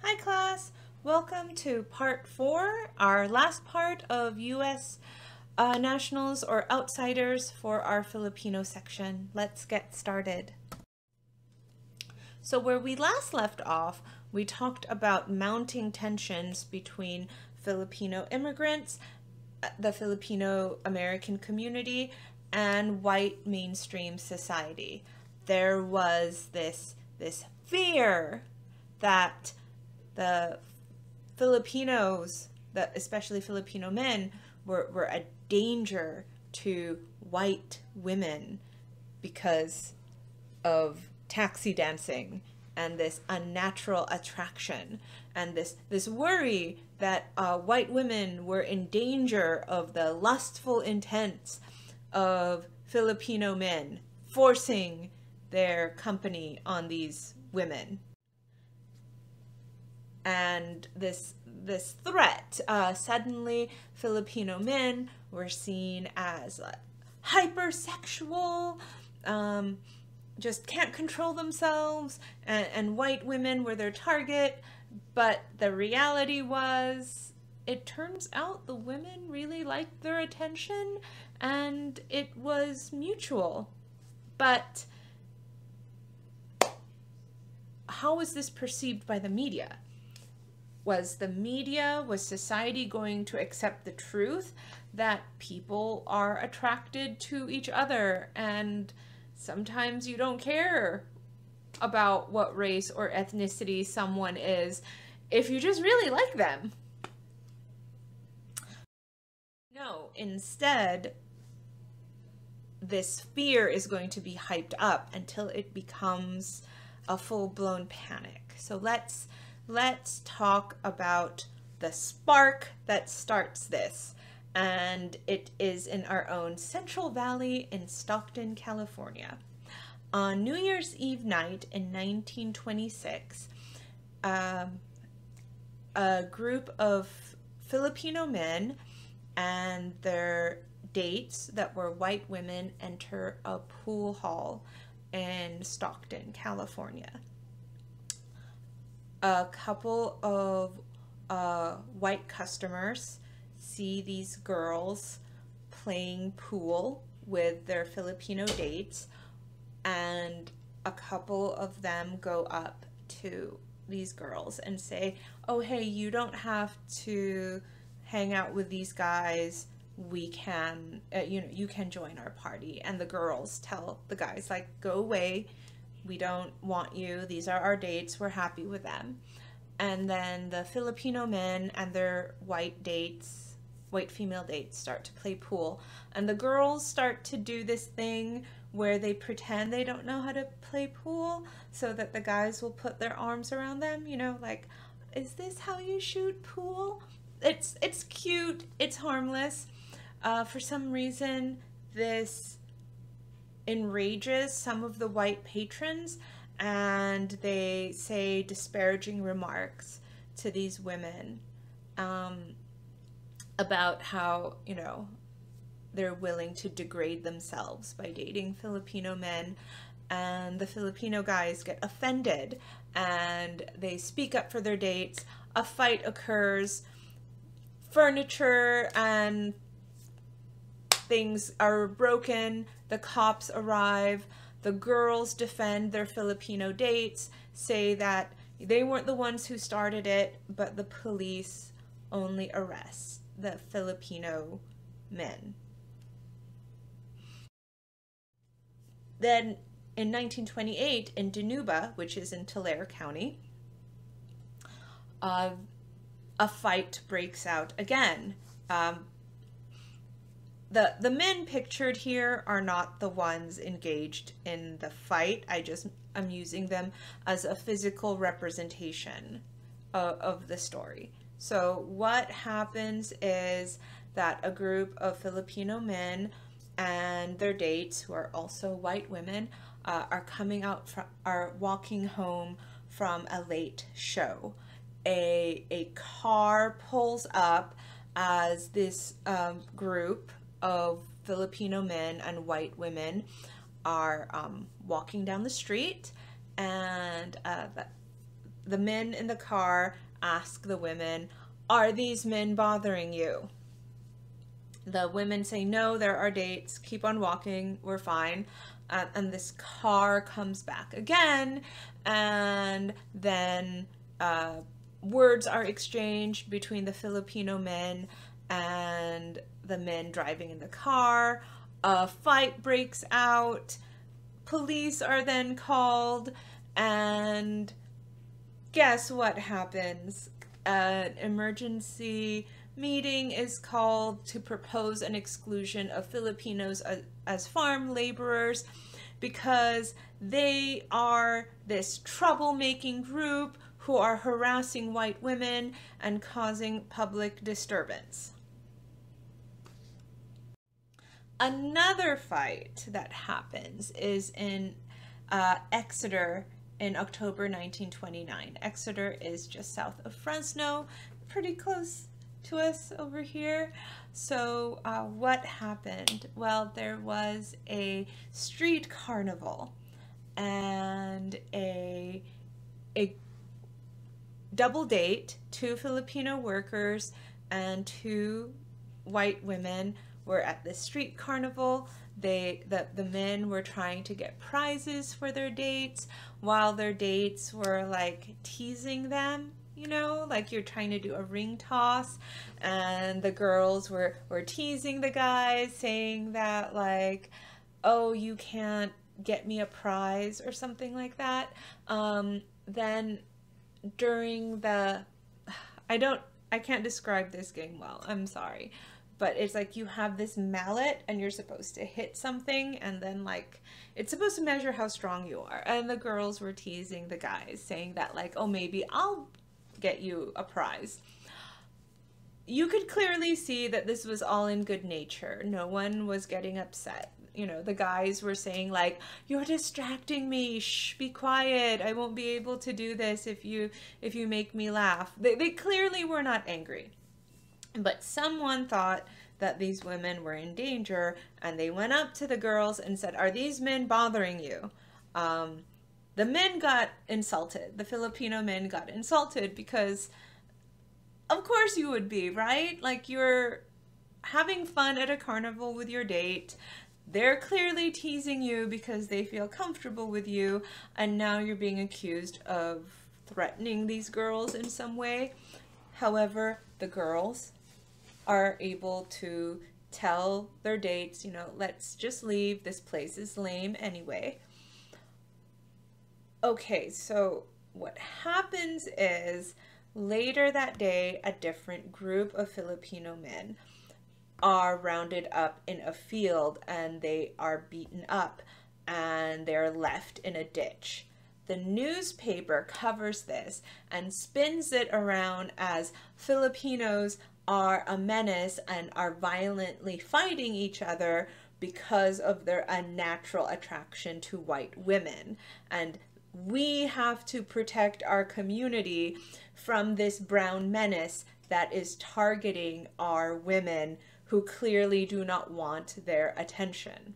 Hi class, welcome to part 4, our last part of U.S. nationals or outsiders for our Filipino section. Let's get started. So where we last left off, we talked about mounting tensions between Filipino immigrants, the Filipino American community, and white mainstream society. There was this fear that the Filipinos, especially Filipino men, were a danger to white women because of taxi dancing and this unnatural attraction and this worry that white women were in danger of the lustful intents of Filipino men forcing their company on these women. And this threat, suddenly Filipino men were seen as hypersexual, just can't control themselves, and white women were their target. But the reality was, it turns out the women really liked their attention and it was mutual. But how was this perceived by the media? Was society going to accept the truth that people are attracted to each other and sometimes you don't care about what race or ethnicity someone is if you just really like them? No, instead, this fear is going to be hyped up until it becomes a full-blown panic. So let's talk about the spark that starts this, and it is in our own Central Valley in Stockton, California. On New Year's Eve night in 1926, a group of Filipino men and their dates that were white women enter a pool hall in Stockton, California. A couple of white customers see these girls playing pool with their Filipino dates, and a couple of them go up to these girls and say, "Oh, hey, you don't have to hang out with these guys. We can, you can join our party." And the girls tell the guys, like, "Go away. We don't want you. These are our dates. We're happy with them." And then the Filipino men and their white female dates start to play pool. And the girls start to do this thing where they pretend they don't know how to play pool so that the guys will put their arms around them, like, "Is this how you shoot pool?" It's cute. It's harmless. For some reason, this enrages some of the white patrons, and they say disparaging remarks to these women about how, they're willing to degrade themselves by dating Filipino men. And the Filipino guys get offended and they speak up for their dates. A fight occurs. Furniture and things are broken. The cops arrive. The girls defend their Filipino dates, say that they weren't the ones who started it, but the police only arrest the Filipino men. Then in 1928, in Dinuba, which is in Tulare County, a fight breaks out again. The men pictured here are not the ones engaged in the fight. I'm using them as a physical representation of the story. So what happens is that a group of Filipino men and their dates, who are also white women, are walking home from a late show. A car pulls up as this group of Filipino men and white women are walking down the street, and the men in the car ask the women, "Are these men bothering you?" The women say, "No, they're our dates. Keep on walking. We're fine." And this car comes back again, and then words are exchanged between the Filipino men and the men driving in the car. A fight breaks out. Police are then called, and guess what happens? An emergency meeting is called to propose an exclusion of Filipinos as farm laborers because they are this troublemaking group who are harassing white women and causing public disturbance. Another fight that happens is in Exeter in October 1929. Exeter is just south of Fresno, pretty close to us over here. So what happened? Well, there was a street carnival, and a double date. Two Filipino workers and two white women were at the street carnival. The men were trying to get prizes for their dates, while their dates were like teasing them, you know, like you're trying to do a ring toss, and the girls were teasing the guys, saying that like, "Oh, you can't get me a prize," or something like that. Then during the, I can't describe this game well, I'm sorry. But it's like you have this mallet and you're supposed to hit something, and then like it's supposed to measure how strong you are. And the girls were teasing the guys, saying that like, "Oh, maybe I'll get you a prize." You could clearly see that this was all in good nature. No one was getting upset. You know, the guys were saying like, "You're distracting me. Shh, be quiet. I won't be able to do this if you make me laugh." They clearly were not angry. But someone thought that these women were in danger, and they went up to the girls and said, "Are these men bothering you?" The men got insulted. The Filipino men got insulted because, of course you would be, right? Like, you're having fun at a carnival with your date. They're clearly teasing you because they feel comfortable with you, and now you're being accused of threatening these girls in some way. However, the girls are able to tell their dates, you know, "Let's just leave. This place is lame anyway." Okay, so what happens is later that day, a different group of Filipino men are rounded up in a field, and they are beaten up, and they're left in a ditch. The newspaper covers this and spins it around as Filipinos are a menace and are violently fighting each other because of their unnatural attraction to white women. And we have to protect our community from this brown menace that is targeting our women who clearly do not want their attention.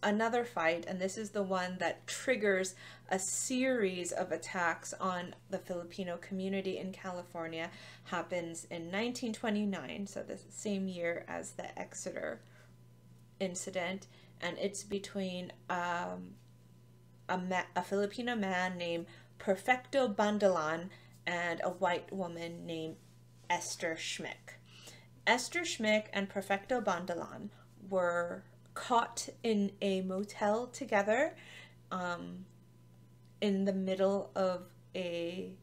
Another fight, and this is the one that triggers a series of attacks on the Filipino community in California, happens in 1929, so the same year as the Exeter incident, and it's between a Filipino man named Perfecto Bandalan and a white woman named Esther Schmick. Esther Schmick and Perfecto Bandalan were caught in a motel together in the middle of a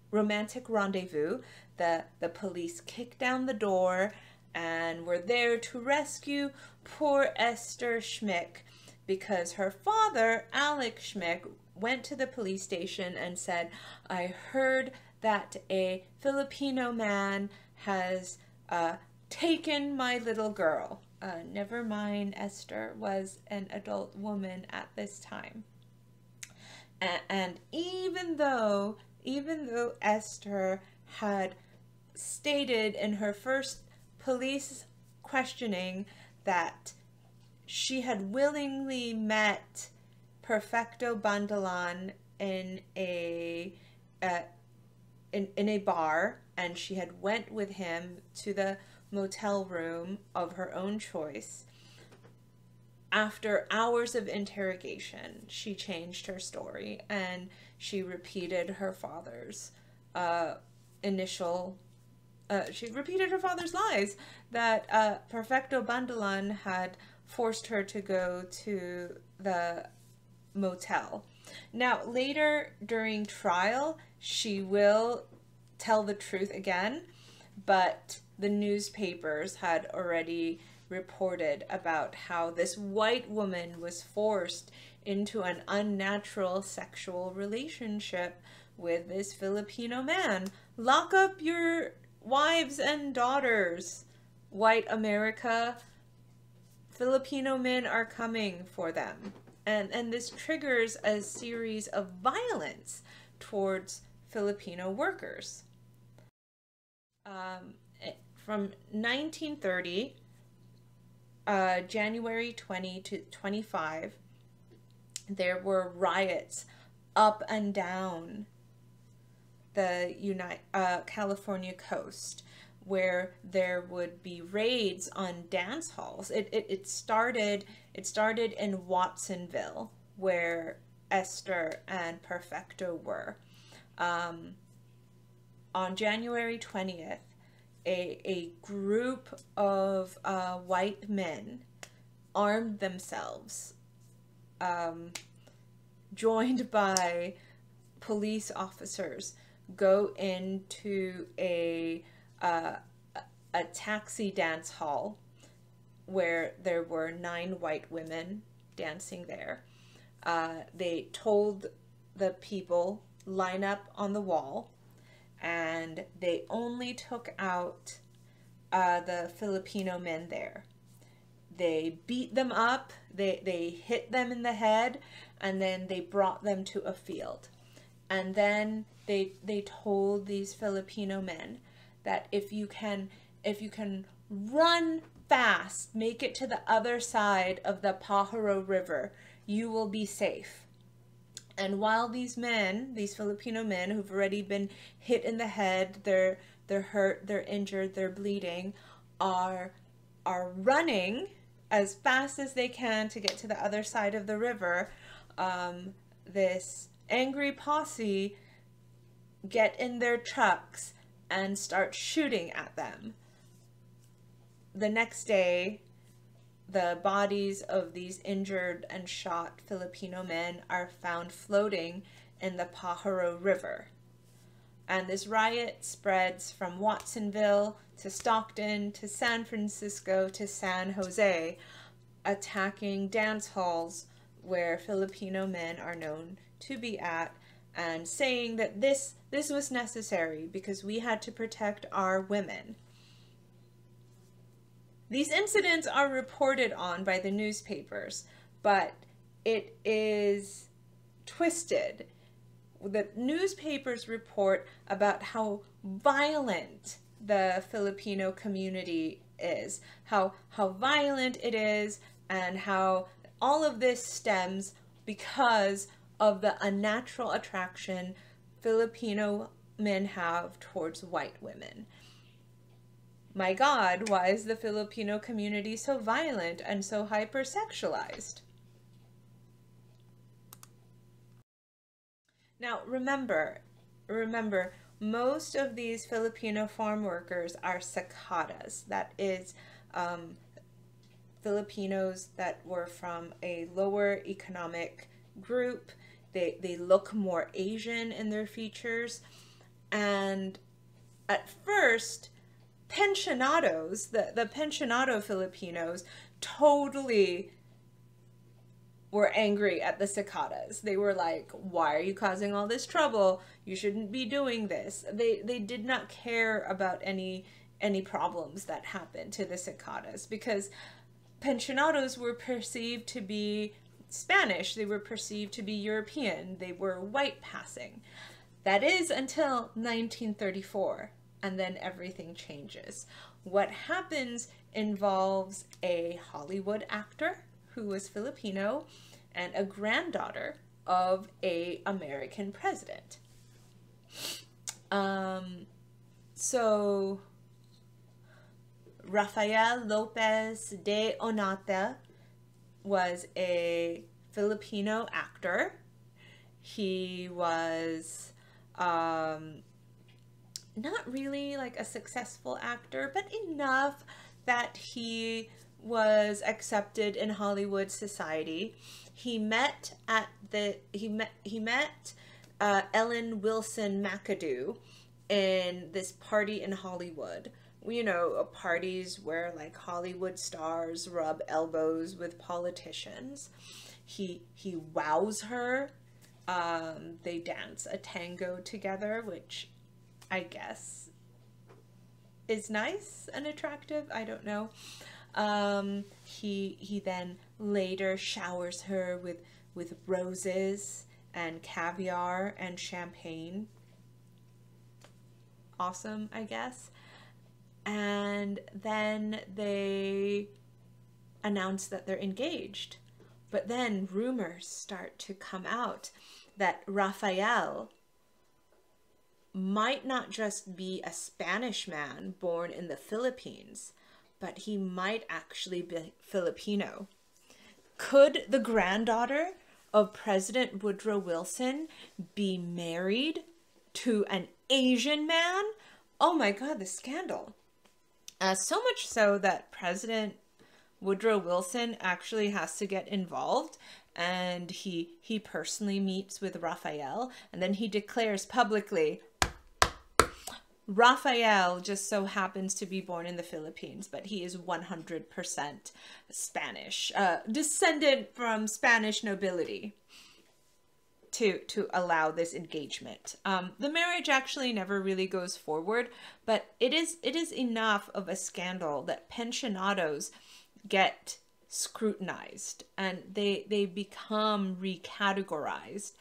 romantic rendezvous. The police kicked down the door and were there to rescue poor Esther Schmick because her father, Alec Schmick, went to the police station and said, "I heard that a Filipino man has taken my little girl." Never mind, Esther was an adult woman at this time. And even though Esther had stated in her first police questioning that she had willingly met Perfecto Bandolan in a bar, and she had went with him to the motel room of her own choice. After hours of interrogation, she changed her story and she repeated her father's she repeated her father's lies that Perfecto Bandolan had forced her to go to the motel. Now, later during trial, she will tell the truth again, but the newspapers had already reported about how this white woman was forced into an unnatural sexual relationship with this Filipino man. Lock up your wives and daughters, white America. Filipino men are coming for them. And this triggers a series of violence towards Filipino workers. From 1930, January 20 to 25, there were riots up and down the California coast, where there would be raids on dance halls. It started in Watsonville, where Esther and Perfecto were. On January 20th, a group of white men armed themselves, joined by police officers, go into a taxi dance hall where there were 9 white women dancing there. They told the people, line up on the wall, and they only took out the Filipino men there. They beat them up, they hit them in the head, and then they brought them to a field. And then they told these Filipino men that if you can run fast, make it to the other side of the Pajaro River, you will be safe. And while these men, these Filipino men who've already been hit in the head, they're hurt, they're injured, they're bleeding, are running as fast as they can to get to the other side of the river, this angry posse get in their trucks and start shooting at them. The next day, the bodies of these injured and shot Filipino men are found floating in the Pajaro River. And this riot spreads from Watsonville to Stockton to San Francisco to San Jose, attacking dance halls where Filipino men are known to be at, and saying that this was necessary because we had to protect our women. These incidents are reported on by the newspapers, but it is twisted. The newspapers report about how violent the Filipino community is, how violent it is, and how all of this stems because of the unnatural attraction Filipino men have towards white women. My God, why is the Filipino community so violent and so hypersexualized? Now, remember, most of these Filipino farm workers are cicadas. That is, Filipinos that were from a lower economic group. They look more Asian in their features. And at first, pensionados, the pensionado Filipinos, totally were angry at the cicadas. They were like, why are you causing all this trouble? You shouldn't be doing this. They did not care about any problems that happened to the cicadas, because pensionados were perceived to be Spanish. They were perceived to be European. They were white passing. That is until 1934. and then everything changes. What happens involves a Hollywood actor who was Filipino and a granddaughter of an American president. So Rafael Lopez de Onata was a Filipino actor. He was not really like a successful actor, but enough that he was accepted in Hollywood society. He met Ellen Wilson McAdoo in this party in Hollywood. You know, parties where like Hollywood stars rub elbows with politicians. He wows her. They dance a tango together, which I guess is nice and attractive. I don't know. He then later showers her with roses and caviar and champagne. Awesome, I guess. And then they announce that they're engaged. But then rumors start to come out that Rafael might not just be a Spanish man born in the Philippines, but he might actually be Filipino. Could the granddaughter of President Woodrow Wilson be married to an Asian man? Oh my God, the scandal. So much so that President Woodrow Wilson actually has to get involved, and he personally meets with Rafael, and then he declares publicly, Rafael just so happens to be born in the Philippines, but he is 100% Spanish, descendant from Spanish nobility, to allow this engagement. The marriage actually never really goes forward, but it is enough of a scandal that pensionados get scrutinized and they become recategorized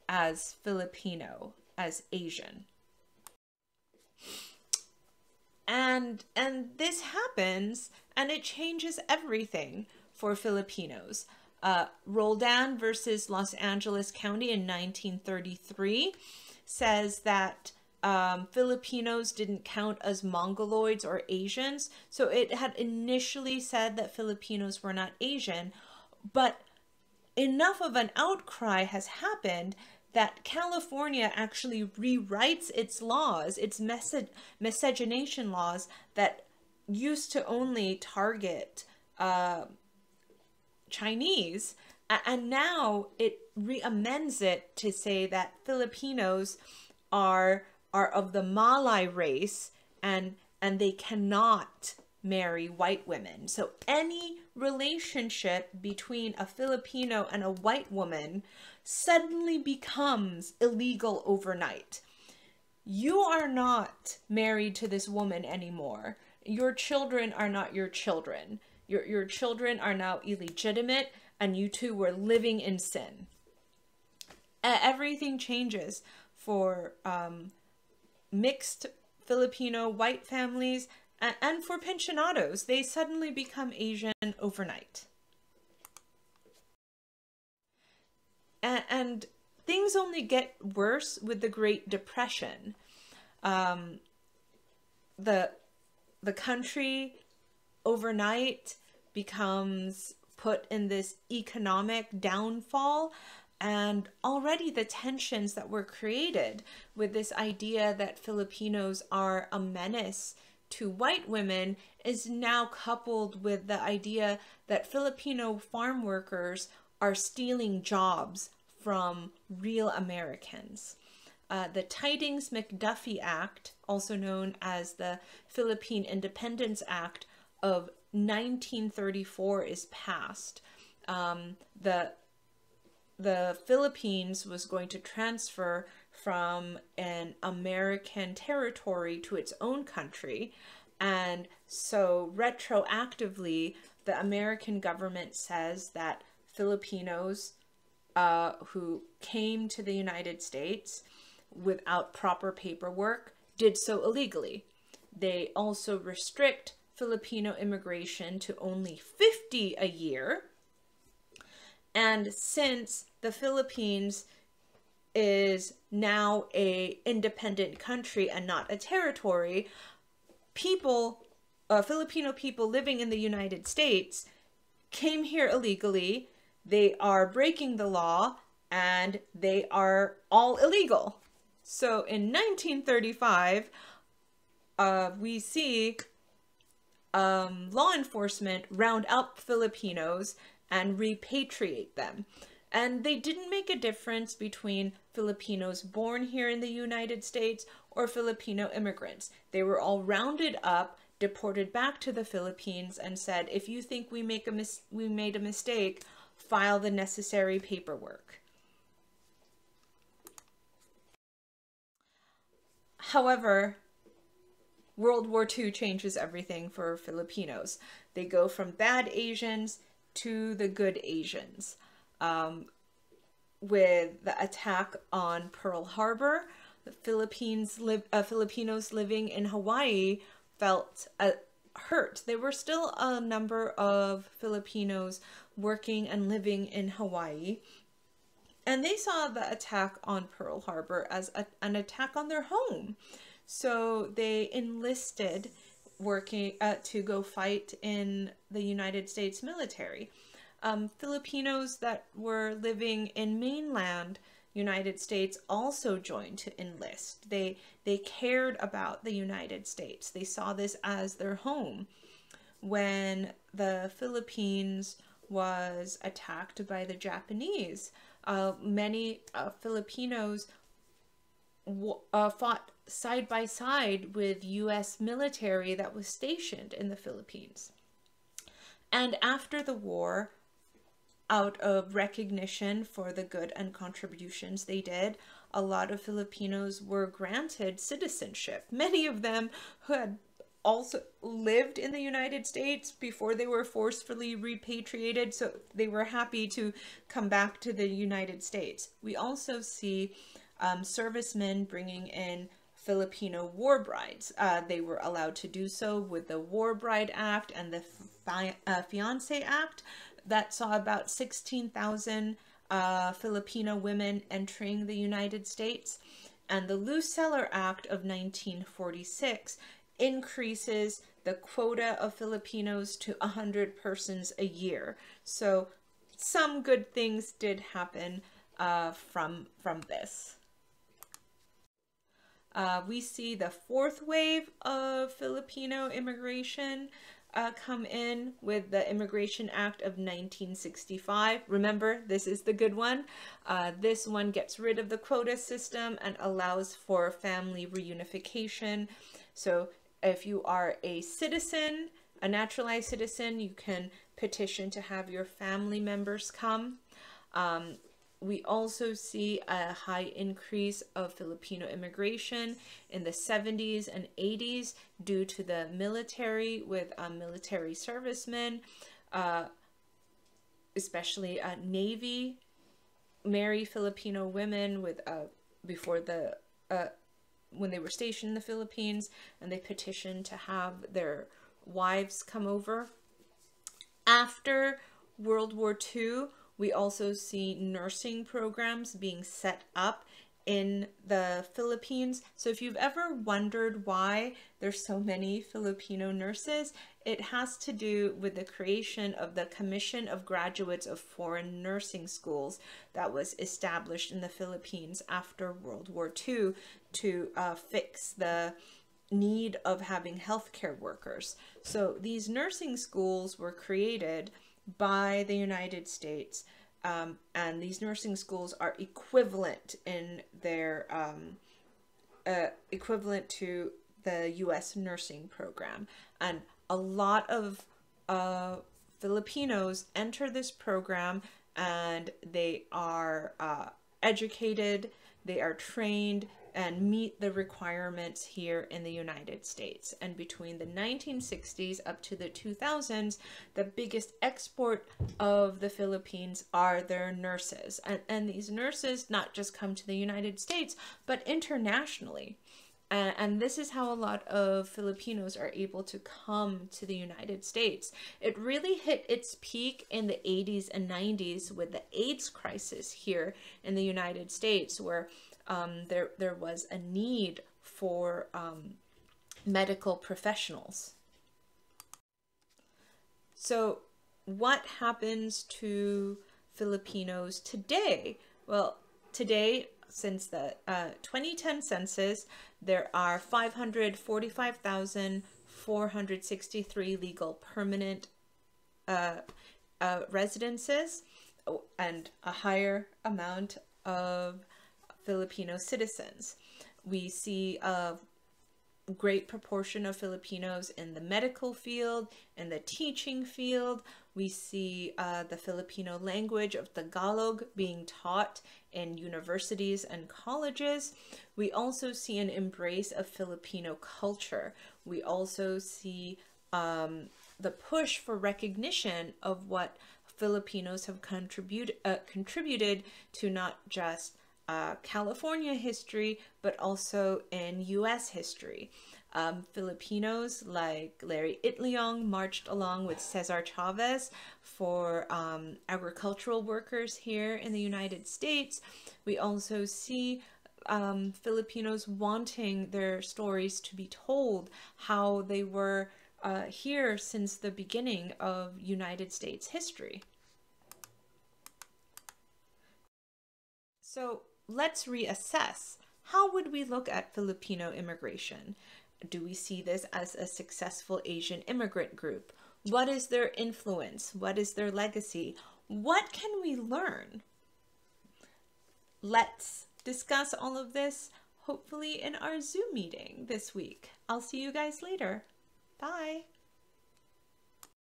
as Filipino, as Asian. And this happens, and it changes everything for Filipinos. Roldan versus Los Angeles County in 1933 says that Filipinos didn't count as Mongoloids or Asians. So it had initially said that Filipinos were not Asian, but enough of an outcry has happened that California actually rewrites its laws, its miscegenation laws that used to only target Chinese, and now it re-amends it to say that Filipinos are of the Malay race and they cannot marry white women. So any relationship between a Filipino and a white woman suddenly becomes illegal overnight. You are not married to this woman anymore. Your children are not your children. Your children are now illegitimate, and you two were living in sin. Everything changes for mixed Filipino white families and for pensionados. They suddenly become Asian overnight. And things only get worse with the Great Depression. The country overnight becomes put in this economic downfall, and already the tensions that were created with this idea that Filipinos are a menace to white women is now coupled with the idea that Filipino farm workers are stealing jobs from real Americans. The Tydings-McDuffie Act, also known as the Philippine Independence Act of 1934, is passed. The Philippines was going to transfer from an American territory to its own country, and so retroactively the American government says that Filipinos who came to the United States without proper paperwork did so illegally. They also restrict Filipino immigration to only 50 a year. And since the Philippines is now a independent country and not a territory, Filipino people living in the United States came here illegally. They are breaking the law and they are all illegal. So in 1935, we see law enforcement round up Filipinos and repatriate them. And they didn't make a difference between Filipinos born here in the United States or Filipino immigrants. They were all rounded up, deported back to the Philippines, and said, if you think we made a mistake, file the necessary paperwork. However, World War II changes everything for Filipinos. They go from bad Asians to the good Asians. With the attack on Pearl Harbor, the Filipinos living in Hawaii felt hurt. There were still a number of Filipinos working and living in Hawaii, and they saw the attack on Pearl Harbor as an attack on their home. So they enlisted working to go fight in the United States military. Filipinos that were living in mainland United States also joined to enlist. They cared about the United States. They saw this as their home. When the Philippines was attacked by the Japanese, many Filipinos fought side by side with U.S. military that was stationed in the Philippines. And after the war, out of recognition for the good and contributions they did, a lot of Filipinos were granted citizenship. Many of them who had also lived in the United States before they were forcefully repatriated, so they were happy to come back to the United States. We also see servicemen bringing in Filipino war brides. They were allowed to do so with the War Bride Act and the Fiancé Act that saw about 16,000 Filipino women entering the United States. And the Loose Seller Act of 1946 increases the quota of Filipinos to 100 persons a year. So some good things did happen from this. We see the fourth wave of Filipino immigration come in with the Immigration Act of 1965. Remember, this is the good one. This one gets rid of the quota system and allows for family reunification. So if you are a citizen, a naturalized citizen, you can petition to have your family members come. We also see a high increase of Filipino immigration in the 70s and 80s due to the military, with military servicemen, especially Navy, marry Filipino women with before the when they were stationed in the Philippines, and they petitioned to have their wives come over. After World War II, we also see nursing programs being set up in the Philippines. So if you've ever wondered why there's so many Filipino nurses, it has to do with the creation of the Commission of Graduates of Foreign Nursing Schools that was established in the Philippines after World War II to fix the need of having healthcare workers. So these nursing schools were created by the United States, and these nursing schools are equivalent in their equivalent to the U.S. nursing program, and a lot of Filipinos enter this program, and they are educated, they are trained, and meet the requirements here in the United States. And between the 1960s up to the 2000s, the biggest export of the Philippines are their nurses. And these nurses not just come to the United States, but internationally. And this is how a lot of Filipinos are able to come to the United States. It really hit its peak in the 80s and 90s with the AIDS crisis here in the United States, where there was a need for medical professionals. So what happens to Filipinos today? Well, today, since the 2010 census, there are 545,463 legal permanent residences and a higher amount of Filipino citizens. We see a great proportion of Filipinos in the medical field, in the teaching field. We see the Filipino language of Tagalog being taught in universities and colleges. We also see an embrace of Filipino culture. We also see the push for recognition of what Filipinos have contributed to not just California history, but also in U.S. history. Filipinos like Larry Itliong marched along with Cesar Chavez for agricultural workers here in the United States. We also see Filipinos wanting their stories to be told, how they were here since the beginning of United States history. So let's reassess. How would we look at Filipino immigration? Do we see this as a successful Asian immigrant group? What is their influence? What is their legacy? What can we learn? Let's discuss all of this, hopefully in our Zoom meeting this week. I'll see you guys later. Bye.